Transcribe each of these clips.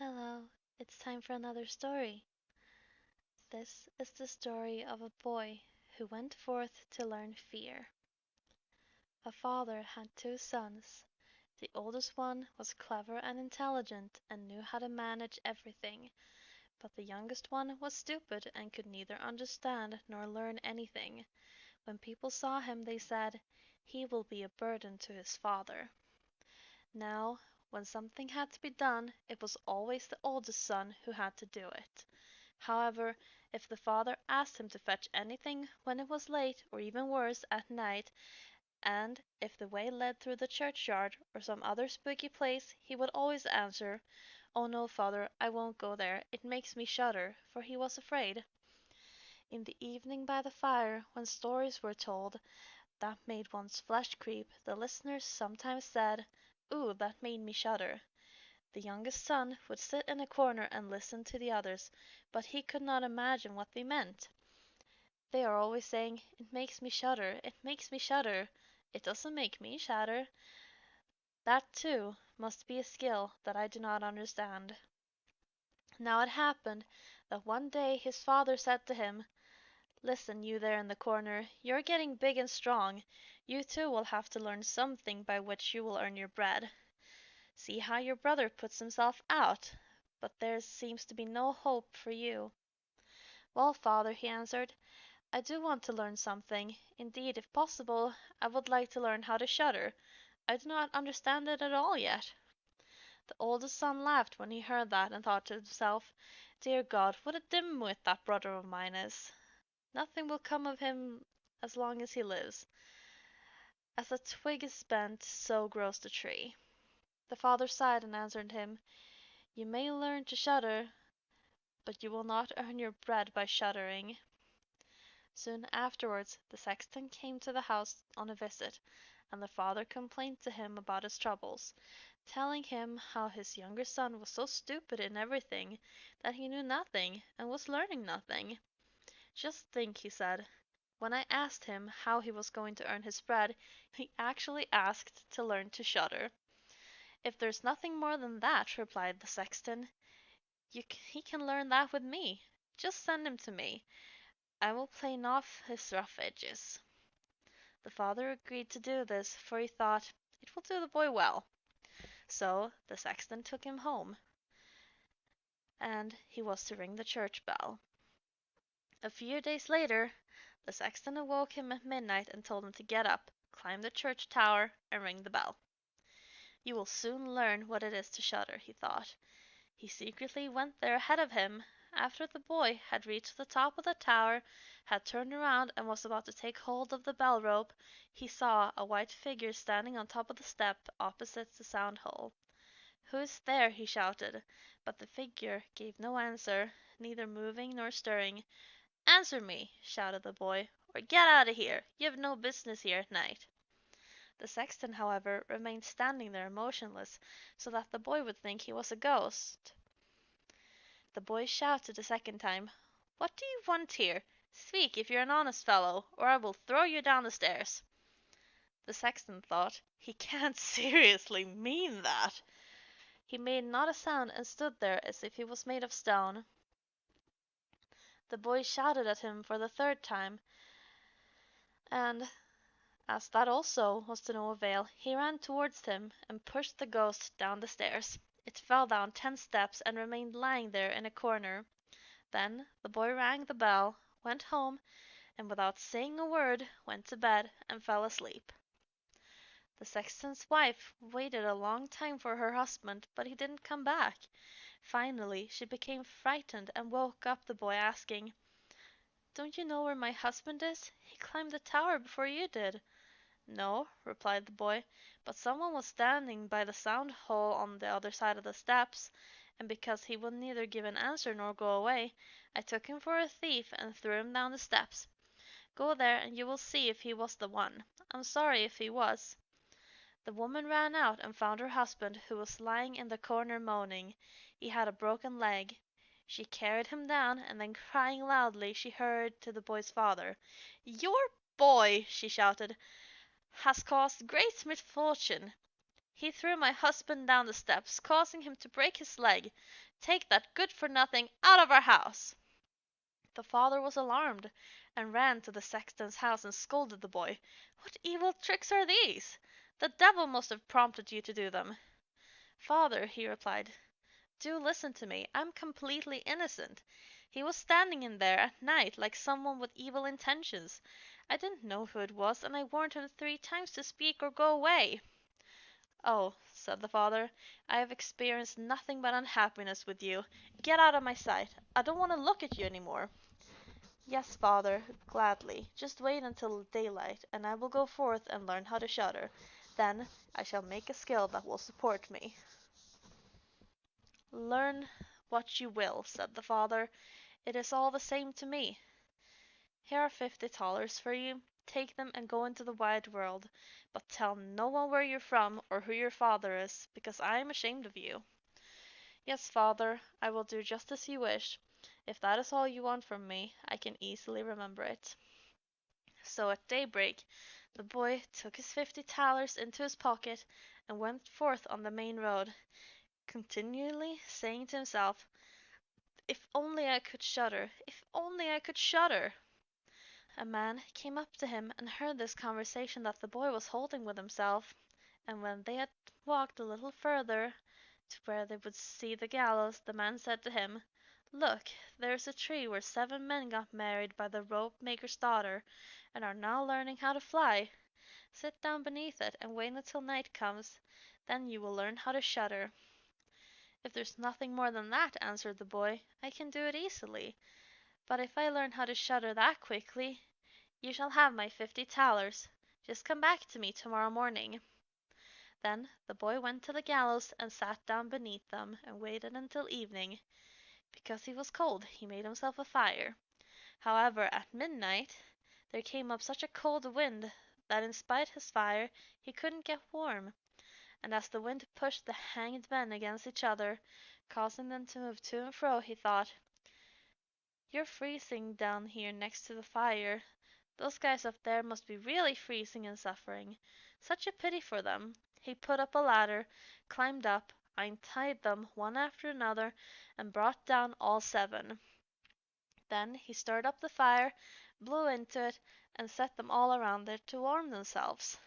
Hello, it's time for another story. This is the story of a boy who went forth to learn fear. A father had two sons. The oldest one was clever and intelligent and knew how to manage everything, but the youngest one was stupid and could neither understand nor learn anything. When people saw him, they said, "He will be a burden to his father." Now, when something had to be done, it was always the oldest son who had to do it. However, if the father asked him to fetch anything when it was late, or even worse, at night, and if the way led through the churchyard or some other spooky place, he would always answer, "Oh no, father, I won't go there. It makes me shudder," for he was afraid. In the evening by the fire, when stories were told that made one's flesh creep, the listeners sometimes said, "Ooh, that made me shudder." The youngest son would sit in a corner and listen to the others, but he could not imagine what they meant. "They are always saying, 'It makes me shudder, it makes me shudder.' It doesn't make me shudder. That, too, must be a skill that I do not understand." Now it happened that one day his father said to him, "Listen, you there in the corner, you are getting big and strong. You too will have to learn something by which you will earn your bread. See how your brother puts himself out, but there seems to be no hope for you." "Well, father," he answered, "I do want to learn something. Indeed, if possible, I would like to learn how to shudder. I do not understand it at all yet." The oldest son laughed when he heard that, and thought to himself, "Dear God, what a dimwit that brother of mine is. Nothing will come of him as long as he lives. As a twig is bent, so grows the tree." The father sighed and answered him, "You may learn to shudder, but you will not earn your bread by shuddering." Soon afterwards the sexton came to the house on a visit, and the father complained to him about his troubles, telling him how his younger son was so stupid in everything that he knew nothing and was learning nothing. "Just think," he said, "when I asked him how he was going to earn his bread, he actually asked to learn to shudder." "If there's nothing more than that," replied the sexton, "he can learn that with me. Just send him to me. I will plane off his rough edges." The father agreed to do this, for he thought, "It will do the boy well." So the sexton took him home, and he was to ring the church bell. A few days later, the sexton awoke him at midnight and told him to get up, climb the church tower, and ring the bell. "You will soon learn what it is to shudder," he thought. He secretly went there ahead of him. After the boy had reached the top of the tower, had turned around and was about to take hold of the bell rope, he saw a white figure standing on top of the step opposite the sound hole. "Who is there?" he shouted, but the figure gave no answer, neither moving nor stirring. "Answer me," shouted the boy, "or get out of here. You have no business here at night." The sexton, however, remained standing there motionless, so that the boy would think he was a ghost. The boy shouted a second time, "What do you want here? Speak if you're an honest fellow, or I will throw you down the stairs." The sexton thought, "He can't seriously mean that." He made not a sound and stood there as if he was made of stone. The boy shouted at him for the third time, and as that also was to no avail, he ran towards him and pushed the ghost down the stairs. It fell down 10 steps and remained lying there in a corner. Then the boy rang the bell, went home, and without saying a word went to bed and fell asleep. The sexton's wife waited a long time for her husband, but he didn't come back. Finally she became frightened and woke up the boy, asking, "Don't you know where my husband is? He climbed the tower before you did." "No," replied the boy, "but someone was standing by the sound hole on the other side of the steps, and because he would neither give an answer nor go away, I took him for a thief and threw him down the steps. Go there and you will see if he was the one. I'm sorry if he was." The woman ran out and found her husband, who was lying in the corner moaning. He had a broken leg. She carried him down, and then crying loudly, she hurried to the boy's father. "Your boy," she shouted, "has caused great misfortune. He threw my husband down the steps, causing him to break his leg. Take that good-for-nothing out of our house!" The father was alarmed, and ran to the sexton's house and scolded the boy. "What evil tricks are these? The devil must have prompted you to do them." "Father," he replied, "do listen to me. I'm completely innocent. He was standing in there at night like someone with evil intentions. I didn't know who it was, and I warned him 3 times to speak or go away." "Oh," said the father, "I have experienced nothing but unhappiness with you. Get out of my sight. I don't want to look at you any more." "Yes, father, gladly. Just wait until daylight, and I will go forth and learn how to shudder. Then I shall make a skill that will support me." "Learn what you will," said the father. "It is all the same to me. Here are $50 for you. Take them and go into the wide world, but tell no one where you're from or who your father is, because I am ashamed of you." "Yes, father, I will do just as you wish. If that is all you want from me, I can easily remember it." So at daybreak the boy took his $50 into his pocket and went forth on the main road, continually saying to himself, "If only I could shudder! If only I could shudder!" A man came up to him and heard this conversation that the boy was holding with himself, and when they had walked a little further to where they would see the gallows, the man said to him, "Look, there is a tree where 7 men got married by the rope maker's daughter, and are now learning how to fly. Sit down beneath it and wait until night comes, then you will learn how to shudder." "If there's nothing more than that," answered the boy, "I can do it easily. But if I learn how to shudder that quickly, you shall have my $50. Just come back to me tomorrow morning." Then the boy went to the gallows and sat down beneath them and waited until evening. Because he was cold, he made himself a fire. However, at midnight there came up such a cold wind that in spite of his fire he couldn't get warm, and as the wind pushed the hanged men against each other, causing them to move to and fro, he thought, "You're freezing down here next to the fire. Those guys up there must be really freezing and suffering. Such a pity for them." He put up a ladder, climbed up, untied them one after another, and brought down all 7. Then he stirred up the fire, blew into it, and set them all around it to warm themselves.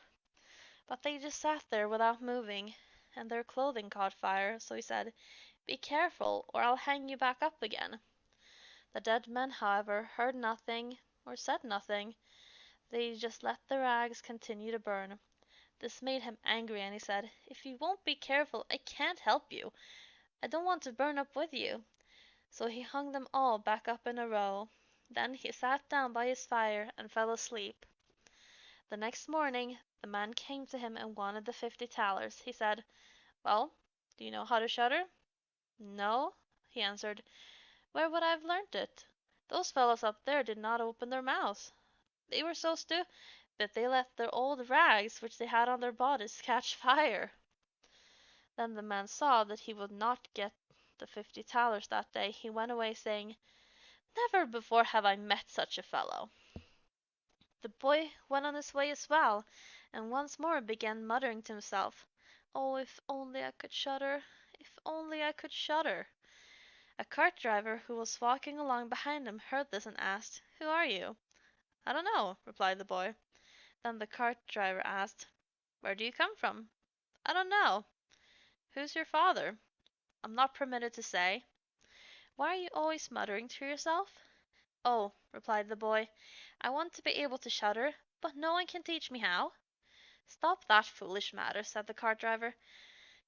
But they just sat there without moving, and their clothing caught fire, so he said, "Be careful, or I'll hang you back up again." The dead men, however, heard nothing or said nothing. They just let the rags continue to burn. This made him angry, and he said, "If you won't be careful, I can't help you. I don't want to burn up with you." So he hung them all back up in a row. Then he sat down by his fire and fell asleep. The next morning the man came to him and wanted the $50. He said, "Well, do you know how to shudder?" "No," he answered. "Where would I have learnt it? Those fellows up there did not open their mouths. They were so stupid they let their old rags which they had on their bodies catch fire." Then the man saw that he would not get the $50 that day. He went away saying, "Never before have I met such a fellow." The boy went on his way as well, and once more began muttering to himself, "Oh, if only I could shudder! If only I could shudder!" A cart driver who was walking along behind him heard this and asked, "Who are you?" "I don't know," replied the boy. Then the cart driver asked, "Where do you come from?" "I don't know." "Who's your father?" "I'm not permitted to say." "Why are you always muttering to yourself?" "Oh," replied the boy, "I want to be able to shudder, but no one can teach me how." "Stop that foolish matter," said the cart driver.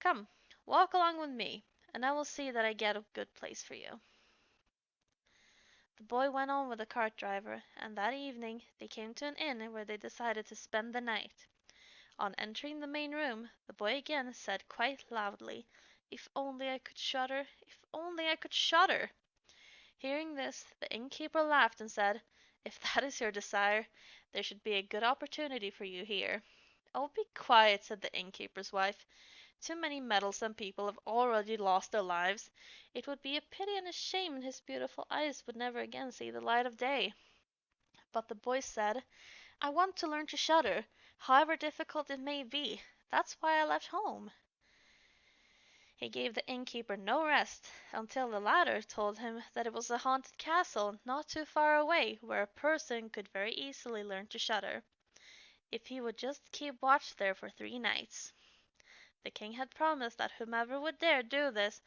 "Come, walk along with me, and I will see that I get a good place for you." The boy went on with the cart driver, and that evening they came to an inn where they decided to spend the night. On entering the main room, the boy again said quite loudly, "If only I could shudder! If only I could shudder!" Hearing this, the innkeeper laughed and said, "If that is your desire, there should be a good opportunity for you here." "Oh, be quiet," said the innkeeper's wife. "Too many meddlesome people have already lost their lives. It would be a pity and a shame, and his beautiful eyes would never again see the light of day." But the boy said, "I want to learn to shudder, however difficult it may be. That's why I left home." He gave the innkeeper no rest until the latter told him that it was a haunted castle not too far away where a person could very easily learn to shudder, if he would just keep watch there for 3 nights. The king had promised that whomever would dare do this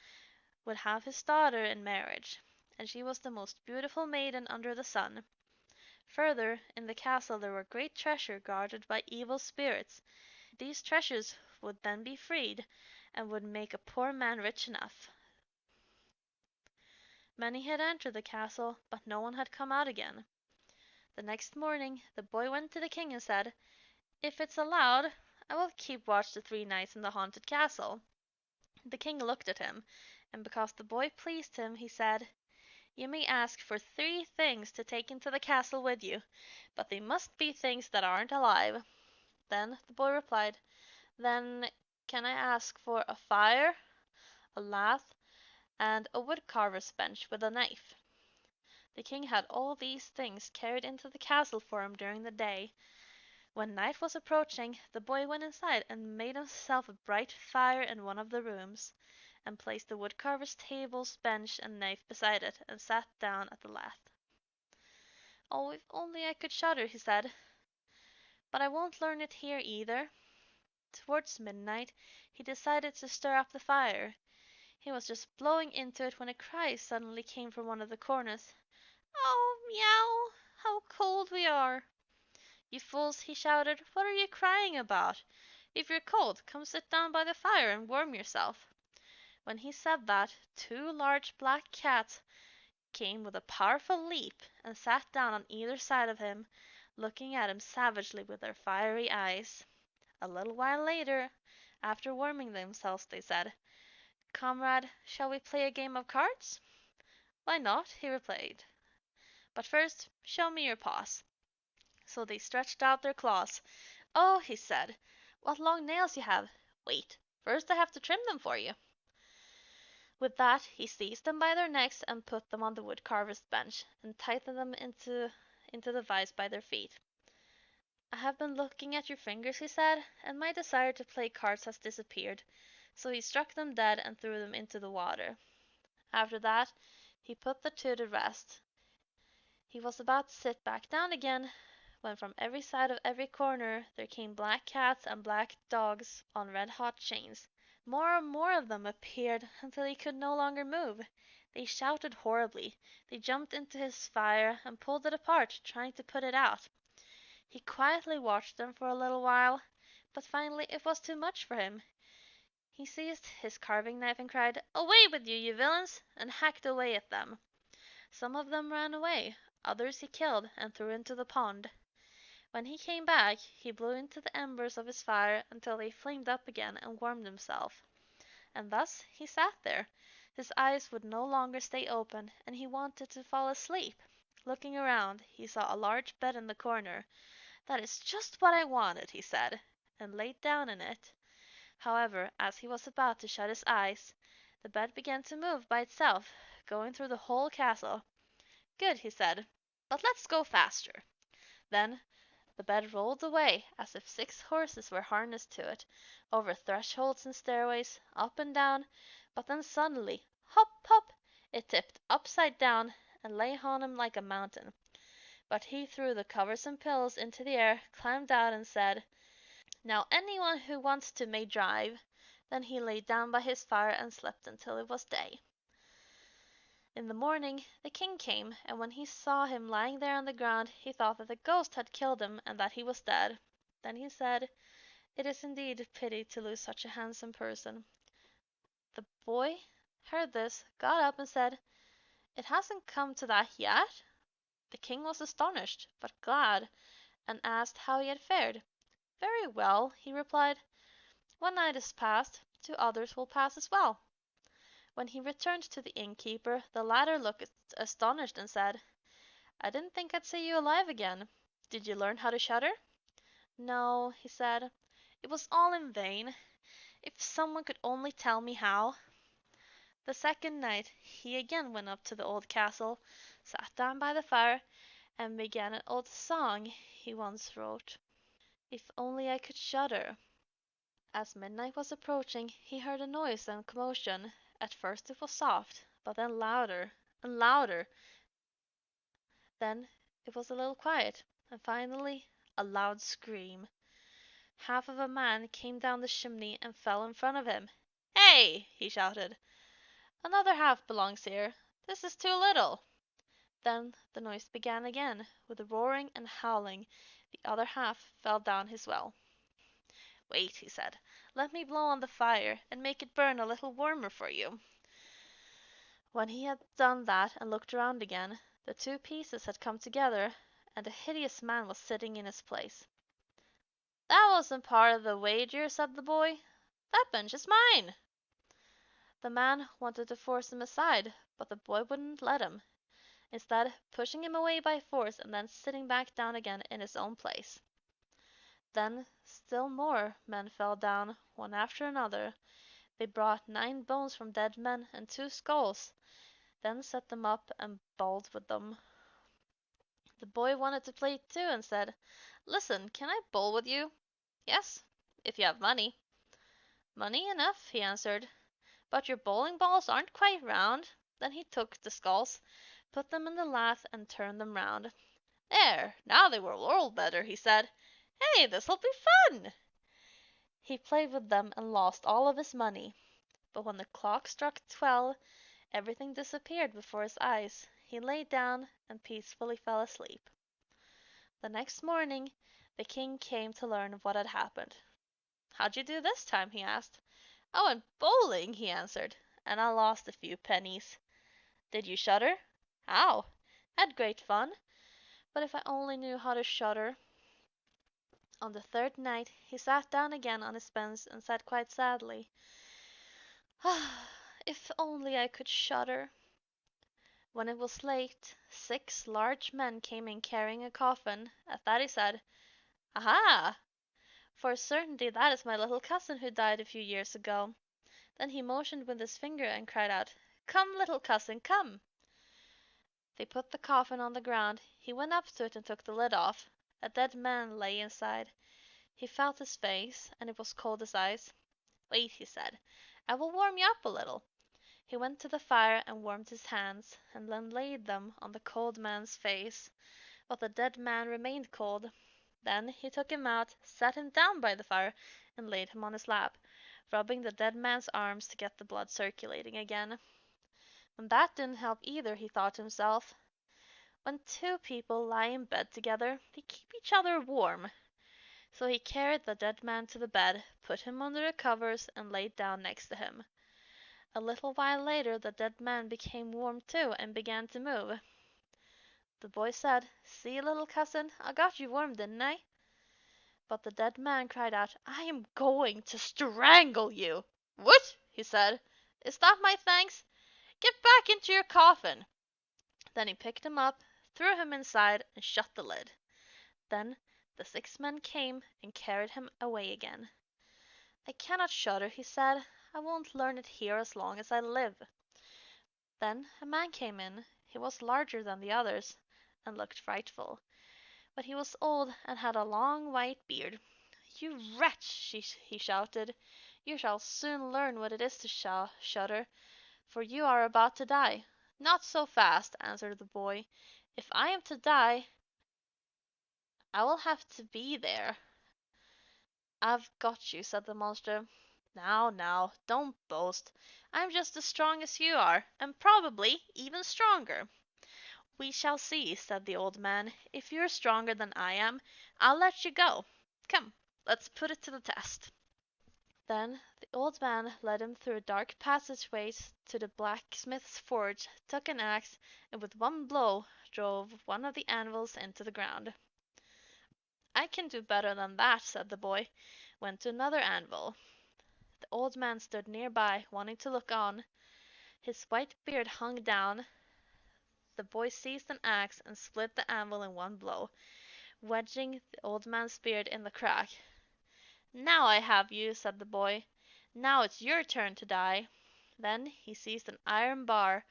would have his daughter in marriage, and she was the most beautiful maiden under the sun. Further, in the castle there were great treasure guarded by evil spirits. These treasures would then be freed, and would make a poor man rich enough. Many had entered the castle, but no one had come out again. The next morning the boy went to the king and said, "If it's allowed, I will keep watch the 3 nights in the haunted castle." The king looked at him, and because the boy pleased him, he said, "You may ask for 3 things to take into the castle with you, but they must be things that aren't alive." Then the boy replied, "Then can I ask for a fire, a lath, and a woodcarver's bench with a knife?" The king had all these things carried into the castle for him during the day. When night was approaching, the boy went inside and made himself a bright fire in one of the rooms, and placed the woodcarver's table, bench, and knife beside it, and sat down at the lath. "Oh, if only I could shudder," he said, "but I won't learn it here either." Towards midnight he decided to stir up the fire. He was just blowing into it when a cry suddenly came from one of the corners. "Oh, meow! How cold we are!" "You fools!" he shouted. "What are you crying about? If you're cold, come sit down by the fire and warm yourself." When he said that, 2 large black cats came with a powerful leap and sat down on either side of him, looking at him savagely with their fiery eyes. A little while later, after warming themselves, they said, "Comrade, shall we play a game of cards?" "Why not?" he replied. "But first, show me your paws." So they stretched out their claws. "Oh," he said, "what long nails you have! Wait, first I have to trim them for you." With that he seized them by their necks and put them on the woodcarver's bench, and tightened them into the vise by their feet. "I have been looking at your fingers," he said, "and my desire to play cards has disappeared." So he struck them dead and threw them into the water. After that he put the 2 to rest. He was about to sit back down again, when from every side of every corner there came black cats and black dogs on red-hot chains. More and more of them appeared until he could no longer move. They shouted horribly. They jumped into his fire and pulled it apart, trying to put it out. He quietly watched them for a little while, but finally it was too much for him. He seized his carving knife and cried, "Away with you, you villains!" and hacked away at them. Some of them ran away, others he killed and threw into the pond. When he came back, he blew into the embers of his fire until they flamed up again and warmed himself. And thus he sat there. His eyes would no longer stay open, and he wanted to fall asleep. Looking around, he saw a large bed in the corner. "That is just what I wanted," he said, and laid down in it. However, as he was about to shut his eyes, the bed began to move by itself, going through the whole castle. "Good," he said, "but let's go faster." Then the bed rolled away as if 6 horses were harnessed to it, over thresholds and stairways, up and down, but then suddenly, hop, hop, it tipped upside down and lay on him like a mountain. But he threw the covers and pillows into the air, climbed out, and said, "Now anyone who wants to may drive." Then he lay down by his fire and slept until it was day. In the morning the king came, and when he saw him lying there on the ground, he thought that the ghost had killed him and that he was dead. Then he said, "It is indeed a pity to lose such a handsome person." The boy heard this, got up, and said, "It hasn't come to that yet." The king was astonished, but glad, and asked how he had fared. "Very well," he replied. "One night is past, 2 others will pass as well." When he returned to the innkeeper, the latter looked astonished and said, "I didn't think I'd see you alive again. Did you learn how to shudder?" "No," he said, "it was all in vain. If someone could only tell me how." The second night he again went up to the old castle, sat down by the fire, and began an old song he once wrote. "If only I could shudder." As midnight was approaching, he heard a noise and commotion. At first it was soft, but then louder and louder. Then it was a little quiet, and finally a loud scream. Half of a man came down the chimney and fell in front of him. "Hey!" he shouted. "Another half belongs here. This is too little." Then the noise began again, with roaring and howling. The other half fell down his well. "Wait," he said. "Let me blow on the fire, and make it burn a little warmer for you." When he had done that and looked around again, the two pieces had come together, and a hideous man was sitting in his place. "That wasn't part of the wager," said the boy. "That bench is mine." The man wanted to force him aside, but the boy wouldn't let him, instead pushing him away by force and then sitting back down again in his own place. Then still more men fell down, one after another. They brought 9 bones from dead men and 2 skulls, then set them up and bowled with them. The boy wanted to play too and said, "Listen, can I bowl with you?" "Yes, if you have money." "Money enough," he answered, "but your bowling balls aren't quite round." Then he took the skulls, put them in the lathe and turned them round. "There, now they will roll better," he said. "Hey, this'll be fun!" He played with them and lost all of his money. But when the clock struck 12, everything disappeared before his eyes. He lay down and peacefully fell asleep. The next morning the king came to learn what had happened. "How'd you do this time?" he asked. "I went bowling," he answered, "and I lost a few pennies." "Did you shudder?" "How? Had great fun. But if I only knew how to shudder." On the third night he sat down again on his bench and said quite sadly, "Ah, if only I could shudder." When it was late, 6 large men came in carrying a coffin. At that he said, "Aha! For a certainty that is my little cousin who died a few years ago." Then he motioned with his finger and cried out, "Come, little cousin, come." They put the coffin on the ground. He went up to it and took the lid off. A dead man lay inside. He felt his face, and it was cold as ice. "Wait," he said, "I will warm you up a little." He went to the fire and warmed his hands, and then laid them on the cold man's face. But the dead man remained cold. Then he took him out, sat him down by the fire, and laid him on his lap, rubbing the dead man's arms to get the blood circulating again. And that didn't help either, he thought to himself. When 2 people lie in bed together, they keep each other warm. So he carried the dead man to the bed, put him under the covers, and laid down next to him. A little while later the dead man became warm too and began to move. The boy said, "See, little cousin, I got you warm, didn't I?" But the dead man cried out, "I am going to strangle you." "What?" he said. "Is that my thanks? Get back into your coffin." Then he picked him up, threw him inside, and shut the lid. Then the 6 men came and carried him away again. "I cannot shudder," he said. "I won't learn it here as long as I live." Then a man came in. He was larger than the others, and looked frightful. But he was old and had a long white beard. "You wretch!" he shouted. "You shall soon learn what it is to shudder, for you are about to die." "Not so fast," answered the boy. "If I am to die, I will have to be there." "I've got you," said the monster. "Now, now, don't boast. I'm just as strong as you are, and probably even stronger." "We shall see," said the old man. "If you're stronger than I am, I'll let you go. Come, let's put it to the test." Then the old man led him through dark passageways to the blacksmith's forge, took an axe, and with one blow drove one of the anvils into the ground. "I can do better than that," said the boy. Went to another anvil. The old man stood near by, wanting to look on. His white beard hung down. The boy seized an axe and split the anvil in one blow, wedging the old man's beard in the crack. "Now I have you," said the boy. "Now it's your turn to die." Then he seized an iron bar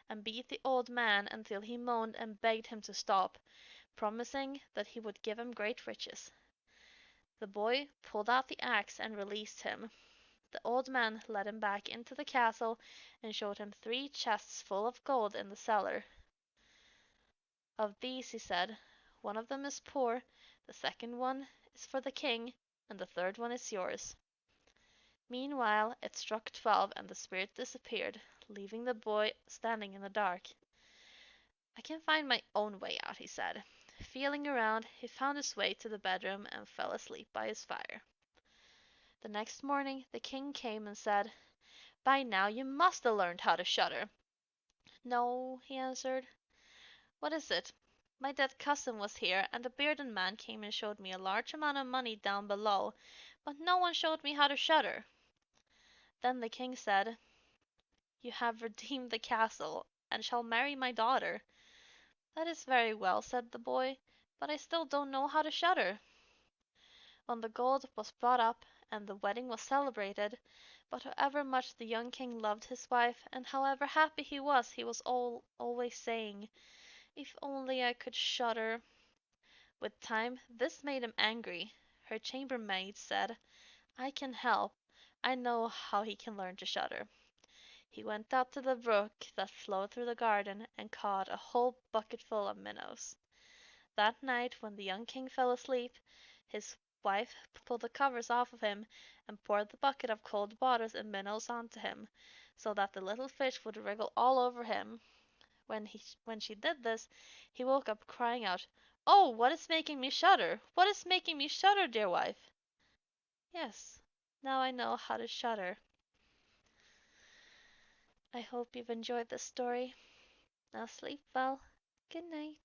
and beat the old man until he moaned and begged him to stop, promising that he would give him great riches. The boy pulled out the axe and released him. The old man led him back into the castle and showed him 3 chests full of gold in the cellar. Of these, he said, one of them is poor, the second one is for the king, and the third one is yours. Meanwhile, it struck 12 and the spirit disappeared, leaving the boy standing in the dark. I can find my own way out, he said. Feeling around, he found his way to the bedroom and fell asleep by his fire. The next morning the king came and said, "By now you must have learned how to shudder." "No," he answered. "What is it?" "My dead cousin was here, and a bearded man came and showed me a large amount of money down below, but no one showed me how to shudder." Then the king said, "You have redeemed the castle, and shall marry my daughter." "That is very well," said the boy, "but I still don't know how to shudder." When the gold was brought up and the wedding was celebrated, but however much the young king loved his wife, and however happy he was always saying, "If only I could shudder." With time this made him angry. Her chambermaid said, "I can help. I know how he can learn to shudder." He went out to the brook that flowed through the garden and caught a whole bucketful of minnows. That night when the young king fell asleep, his wife pulled the covers off of him and poured the bucket of cold water and minnows onto him, so that the little fish would wriggle all over him. When she did this, he woke up crying out, "Oh, what is making me shudder? What is making me shudder, dear wife?" "Yes, now I know how to shudder." I hope you've enjoyed this story. Now sleep well. Good night.